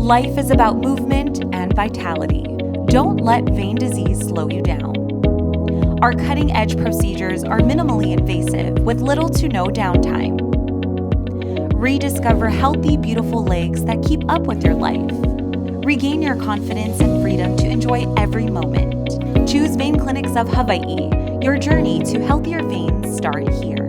Life is about movement and vitality. Don't let vein disease slow you down. Our cutting-edge procedures are minimally invasive with little to no downtime. Rediscover healthy, beautiful legs that keep up with your life. Regain your confidence and freedom to enjoy every moment. Choose Vein Clinics of Hawaii. Your journey to healthier veins start here.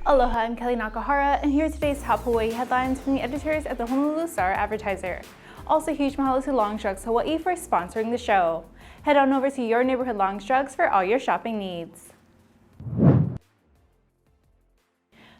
Aloha, I'm Kellie Nakahara, and here are today's top Hawaii headlines from the editors at the Honolulu Star-Advertiser. Also, huge mahalo to Longs Drugs Hawaii for sponsoring the show. Head on over to your neighborhood Longs Drugs for all your shopping needs.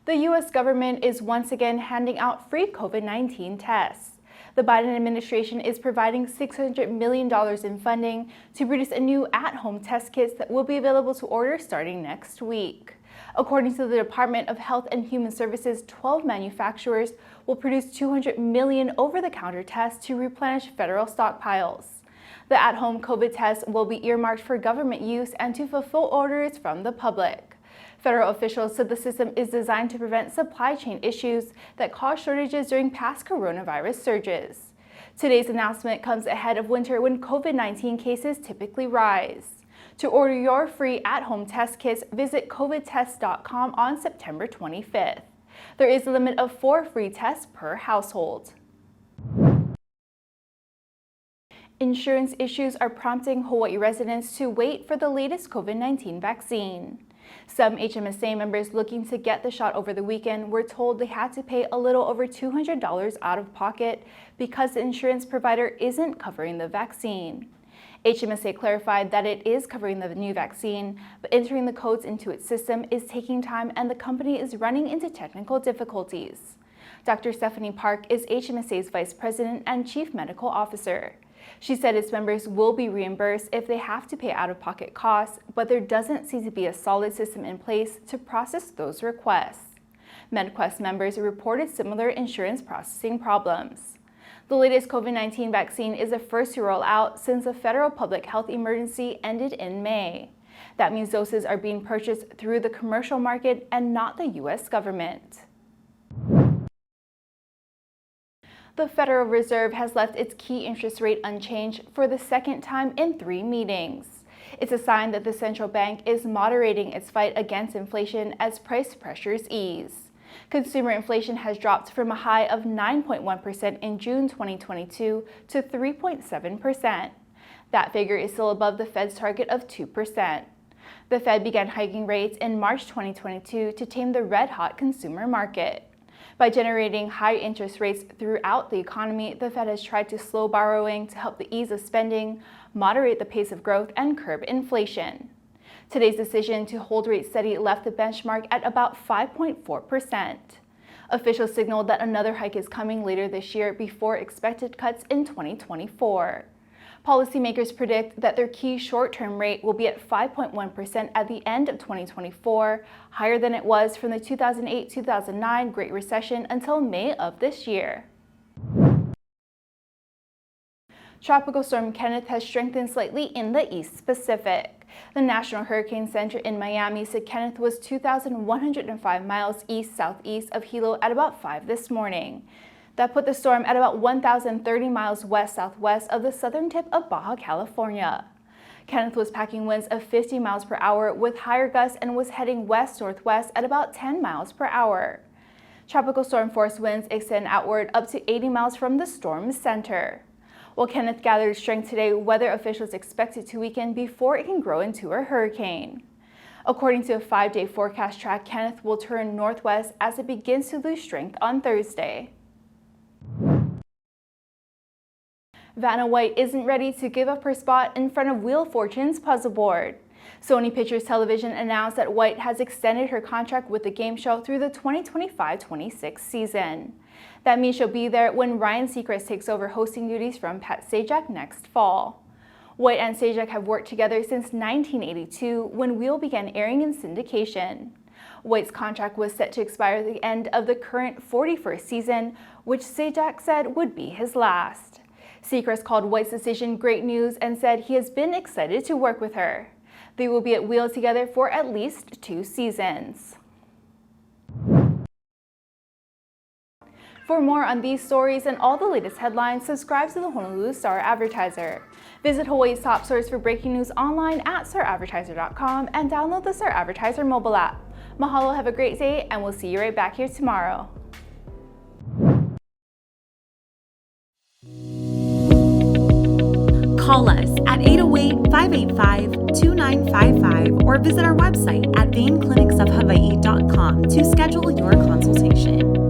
The U.S. government is once again handing out free COVID-19 tests. The Biden administration is providing $600 million in funding to produce a new at-home test kits that will be available to order starting next week. According to the Department of Health and Human Services, 12 manufacturers will produce 200 million over-the-counter tests to replenish federal stockpiles. The at-home COVID tests will be earmarked for government use and to fulfill orders from the public. Federal officials said the system is designed to prevent supply chain issues that caused shortages during past coronavirus surges. Today's announcement comes ahead of winter when COVID-19 cases typically rise. To order your free at-home test kits, visit covidtest.com on September 25th. There is a limit of 4 free tests per household. Insurance issues are prompting Hawaii residents to wait for the latest COVID-19 vaccine. Some HMSA members looking to get the shot over the weekend were told they had to pay a little over $200 out of pocket because the insurance provider isn't covering the vaccine. HMSA clarified that it is covering the new vaccine, but entering the codes into its system is taking time and the company is running into technical difficulties. Dr. Stephanie Park is HMSA's Vice President and Chief Medical Officer. She said its members will be reimbursed if they have to pay out-of-pocket costs, but there doesn't seem to be a solid system in place to process those requests. MedQuest members reported similar insurance processing problems. The latest COVID-19 vaccine is the first to roll out since the federal public health emergency ended in May. That means doses are being purchased through the commercial market and not the U.S. government. The Federal Reserve has left its key interest rate unchanged for the second time in 3 meetings. It's a sign that the central bank is moderating its fight against inflation as price pressures ease. Consumer inflation has dropped from a high of 9.1% in June 2022 to 3.7%. That figure is still above the Fed's target of 2%. The Fed began hiking rates in March 2022 to tame the red-hot consumer market. By generating high interest rates throughout the economy, the Fed has tried to slow borrowing to help the ease of spending, moderate the pace of growth, and curb inflation. Today's decision to hold rates steady left the benchmark at about 5.4%. Officials signaled that another hike is coming later this year before expected cuts in 2024. Policymakers predict that their key short-term rate will be at 5.1% at the end of 2024, higher than it was from the 2008-2009 Great Recession until May of this year. Tropical Storm Kenneth has strengthened slightly in the East Pacific. The National Hurricane Center in Miami said Kenneth was 2,105 miles east-southeast of Hilo at about 5 this morning. That put the storm at about 1,030 miles west-southwest of the southern tip of Baja California. Kenneth was packing winds of 50 miles per hour with higher gusts and was heading west-northwest at about 10 miles per hour. Tropical storm force winds extend outward up to 80 miles from the storm's center. While Kenneth gathered strength today, weather officials expect it to weaken before it can grow into a hurricane. According to a 5-day forecast track, Kenneth will turn northwest as it begins to lose strength on Thursday. Vanna White isn't ready to give up her spot in front of Wheel of Fortune's puzzle board. Sony Pictures Television announced that White has extended her contract with the game show through the 2025-26 season. That means she'll be there when Ryan Seacrest takes over hosting duties from Pat Sajak next fall. White and Sajak have worked together since 1982 when Wheel began airing in syndication. White's contract was set to expire at the end of the current 41st season, which Sajak said would be his last. Seacrest called White's decision great news and said he has been excited to work with her. They will be at Wheel together for at least 2 seasons. For more on these stories and all the latest headlines, subscribe to the Honolulu Star-Advertiser. Visit Hawaii's top source for breaking news online at staradvertiser.com and download the Star-Advertiser mobile app. Mahalo, have a great day, and we'll see you right back here tomorrow. Call us at 808-585-2955 or visit our website at veinclinicsofhawaii.com to schedule your consultation.